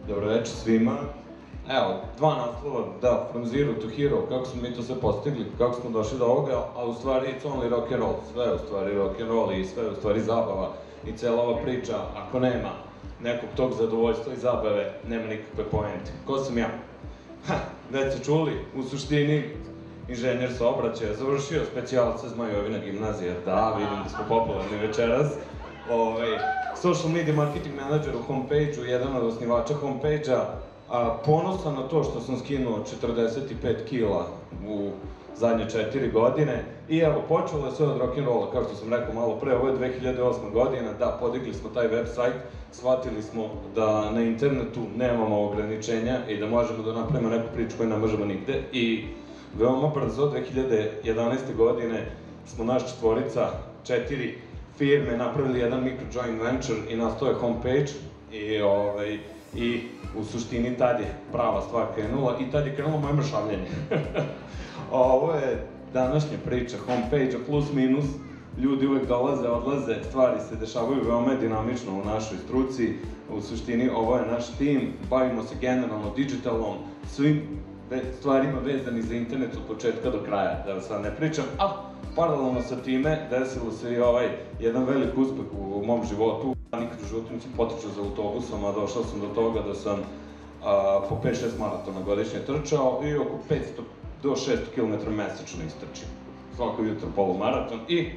Dobroveče svima. Evo, dva naslova, da, From Zero to Hero, kako smo mi to sve postigli, kako smo došli do ovoga, a u stvari it's only rock and roll, sve je u stvari rock and roll i sve je u stvari zabava i cela ova priča, ako nema nekog tog zadovoljstva i zabave, nema nikakve poente. Ko sam ja? Već ste čuli, u suštini, inženjer saobraćaja, završio specijalce Zmajovina gimnazija, da, vidim da smo popularni večeras. Social media marketing manager u homepage-u, jedan od osnivača homepage-a, ponosan na to što sam skinuo 45 kila u zadnje 4 godine i evo, počelo je sve od rock'n'rolla, kao što sam rekao malo pre, ovo je 2008. godina, da, podigli smo taj web sajt, shvatili smo da na internetu nemamo ograničenja i da možemo da napravimo neku priču koju ne možemo nigde i veoma brzo, 2011. godine, smo naš četvorica, 4 firme napravili jedan micro joint venture i nastao je homepage i u suštini tad je prava stvar krenula i tad je krenulo moje mršavljenje. Ovo je današnja priča homepage-a plus minus, ljudi uvek dolaze, odlaze, stvari se dešavaju veoma dinamično u našoj struci, u suštini ovo je naš tim, bavimo se generalno digitalom, svim stvarima vezani za internet od početka do kraja, da sad ne pričam, ali paralelno sa time desilo se i jedan velik uspeh u mom životu. Nikad u životu nisam potrčao za autobusom, a došao sam do toga da sam po 5-6 maratona godišnje trčao i oko 500 do 600 km mesečno istrčim. Svako jutro polumaraton i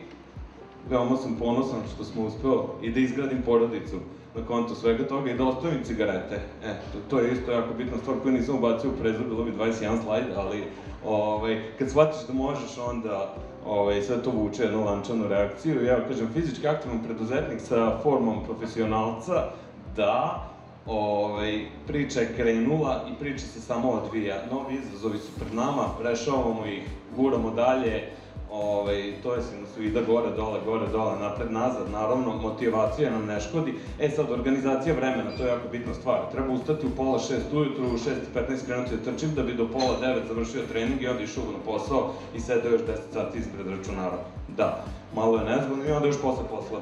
veoma sam ponosan što smo uspeo i da izgradim porodicu na konto svega toga i da ostavim cigarete. To je isto jako bitna stvar koju nisam ubacio u prezor, bilo bi 21 slajd, ali kad shvatiš da možeš, onda sve to vuče jednu lančanu reakciju. Ja kažem, fizički aktivan preduzetnik sa formom profesionalca, da, priča je krenula i priča se samo odvija. Novi izazovi su pred nama, rešavamo ih, guramo dalje, to je sinusoida gore, dole, napred, nazad, naravno, motivacija nam ne škodi. Sad, organizacija vremena, to je jako bitna stvar. Treba ustati u pola 6 ujutru, u 6:15 krenuti da trčim, da bi do pola 9 završio trening i onda išao na posao i sedao još 10 sati ispred računara. Da, malo je nezgodno i onda još posle posla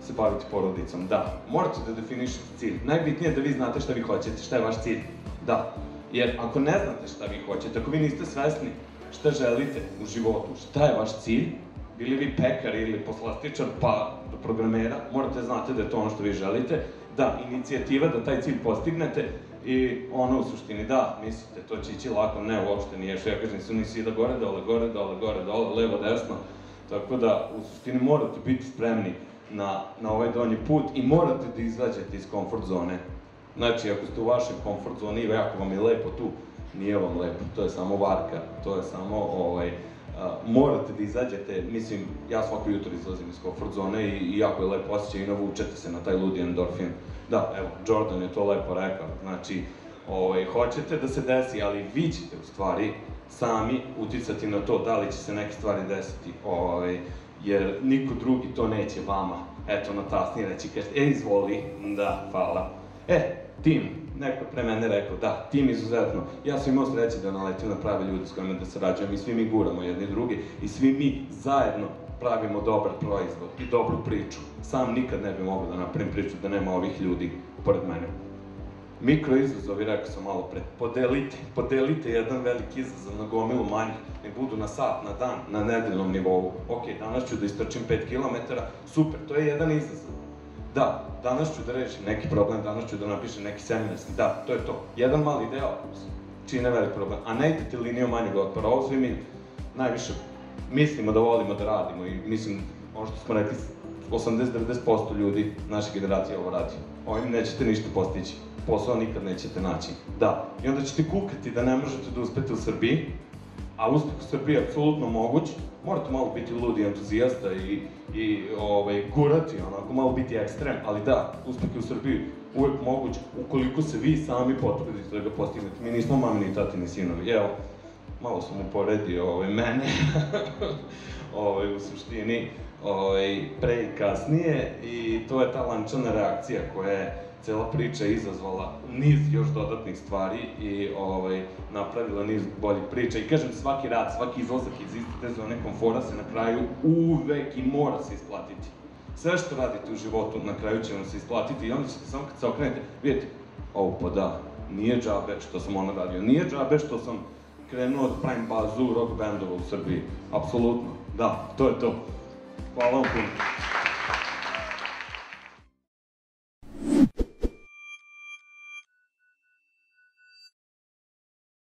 se baviti porodicom. Da, morate da definišete cilj. Najbitnije je da vi znate šta vi hoćete, šta je vaš cilj. Da, jer ako ne znate šta vi hoćete, ako vi niste svesni šta želite u životu, šta je vaš cilj, bili vi pekar ili poslastičar pa do programera, morate znati da je to ono što vi želite, da, inicijativa da taj cilj postignete i ono u suštini, da, mislite, to će ići lako, ne, uopšte nije, što ja kažem, su nisi da gore, dole, levo, desno, tako da, u suštini morate biti spremni na ovaj donji put i morate da izađete iz komfort zone. Znači, ako ste u vašoj komfort zoni i ako vam je lepo tu, nije vam lepo, to je samo varka, to je samo, morate da izađete, mislim, ja svako jutro izlazim iz komfort zone i jako je lepo osjećaj i navučete se na taj ludi endorfin. Da, evo, Jordan je to lepo rekao, znači, hoćete da se desi, ali vi ćete u stvari sami uticati na to da li će se neke stvari desiti, jer niko drugi to neće vama, eto, na tasni reći, kaže, izvoli, da, hvala. Tim, neko pre mene rekao, da, tim izuzetno. Ja sam imao sreće da naletim na prave ljude s kojima da sarađujem i svi mi guramo jedni drugi i svi mi zajedno pravimo dobar proizvod i dobru priču. Sam nikad ne bi mogao da napravim priču da nema ovih ljudi pored mene. Mikro izazovi, rekao sam malo pre, podelite jedan veliki izazov na gomilu manjih, nek budu na sat, na dan, na nedeljnom nivou. Ok, danas ću da istrčim 5 km, super, to je jedan izazov. Da, danas ću da rešim neki problem, danas ću da napišem neki seminarski, da, to je to. Jedan mali deo čine velik problem, a ne idete linijom manjeg otpora. Ovo svi mi najviše mislimo da volimo da radimo i mislim, ono što smo rekli, 80-90% ljudi naše generacije ovo radi. Ovim nećete ništa postići, posao nikad nećete naći. Da, i onda ćete kukati da ne možete da uspete u Srbiji, a uspeh u Srbiji je apsolutno moguć, morate malo biti ludi entuzijasta i gurati, onako, malo biti ekstrem, ali da, uspeh je u Srbiji uvek moguć ukoliko se vi sami potrudite da ga postignete. Mi nismo mamini, tatini sinovi, evo, malo sam uporedio mene, u suštini, pre i kasnije, i to je ta lančana reakcija koja je cela priča izazvala niz još dodatnih stvari i napravila niz boljih priča. I kažem, svaki rad, svaki izlazak iz iste te zone komfora se na kraju uvek i mora se isplatiti. Sve što radite u životu na kraju će vam se isplatiti i onda ćete samo kad se okrenete, vidite, Pa da, nije džabe što sam ono radio, nije džabe što sam krenuo da pravim bazu rock bandova u Srbiji, apsolutno, da, to je to. Hvala vam puno.